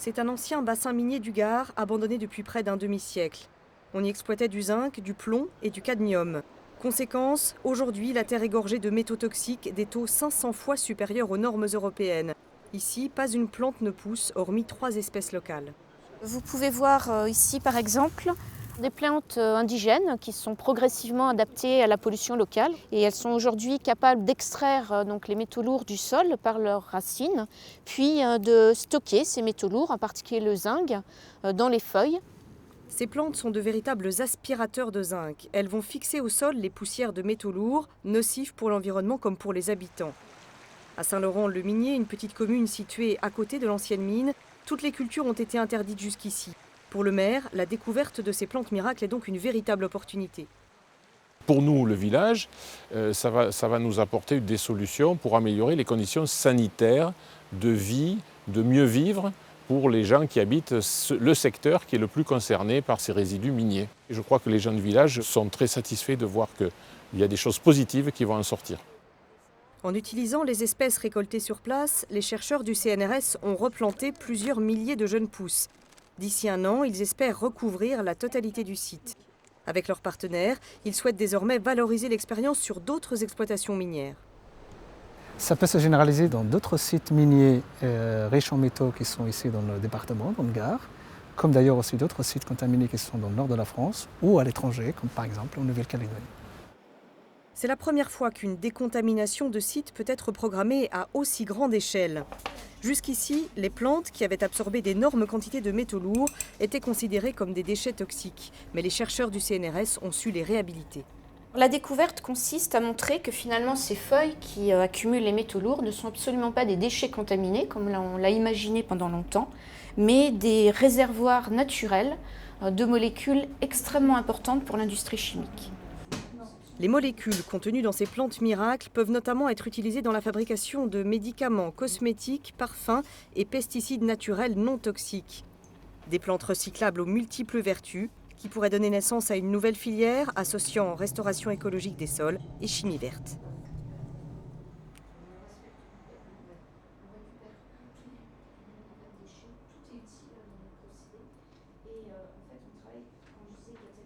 C'est un ancien bassin minier du Gard, abandonné depuis près d'un demi-siècle. On y exploitait du zinc, du plomb et du cadmium. Conséquence, aujourd'hui, la terre est gorgée de métaux toxiques, des taux 500 fois supérieurs aux normes européennes. Ici, pas une plante ne pousse, hormis 3 espèces locales. Vous pouvez voir ici par exemple des plantes indigènes qui sont progressivement adaptées à la pollution locale et elles sont aujourd'hui capables d'extraire donc les métaux lourds du sol par leurs racines, puis de stocker ces métaux lourds, en particulier le zinc, dans les feuilles. Ces plantes sont de véritables aspirateurs de zinc. Elles vont fixer au sol les poussières de métaux lourds, nocifs pour l'environnement comme pour les habitants. À Saint-Laurent-le-Minier, une petite commune située à côté de l'ancienne mine, toutes les cultures ont été interdites jusqu'ici. Pour le maire, la découverte de ces plantes miracles est donc une véritable opportunité. Pour nous, le village, ça va nous apporter des solutions pour améliorer les conditions sanitaires de vie, de mieux vivre pour les gens qui habitent le secteur qui est le plus concerné par ces résidus miniers. Et je crois que les gens du village sont très satisfaits de voir qu'il y a des choses positives qui vont en sortir. En utilisant les espèces récoltées sur place, les chercheurs du CNRS ont replanté plusieurs milliers de jeunes pousses. D'ici un an, ils espèrent recouvrir la totalité du site. Avec leurs partenaires, ils souhaitent désormais valoriser l'expérience sur d'autres exploitations minières. Ça peut se généraliser dans d'autres sites miniers riches en métaux qui sont ici dans le département, dans le Gard, comme d'ailleurs aussi d'autres sites contaminés qui sont dans le nord de la France ou à l'étranger, comme par exemple en Nouvelle-Calédonie. C'est la première fois qu'une décontamination de site peut être programmée à aussi grande échelle. Jusqu'ici, les plantes qui avaient absorbé d'énormes quantités de métaux lourds étaient considérées comme des déchets toxiques, mais les chercheurs du CNRS ont su les réhabiliter. La découverte consiste à montrer que finalement ces feuilles qui accumulent les métaux lourds ne sont absolument pas des déchets contaminés, comme on l'a imaginé pendant longtemps, mais des réservoirs naturels de molécules extrêmement importantes pour l'industrie chimique. Les molécules contenues dans ces plantes miracles peuvent notamment être utilisées dans la fabrication de médicaments, cosmétiques, parfums et pesticides naturels non toxiques. Des plantes recyclables aux multiples vertus qui pourraient donner naissance à une nouvelle filière associant restauration écologique des sols et chimie verte.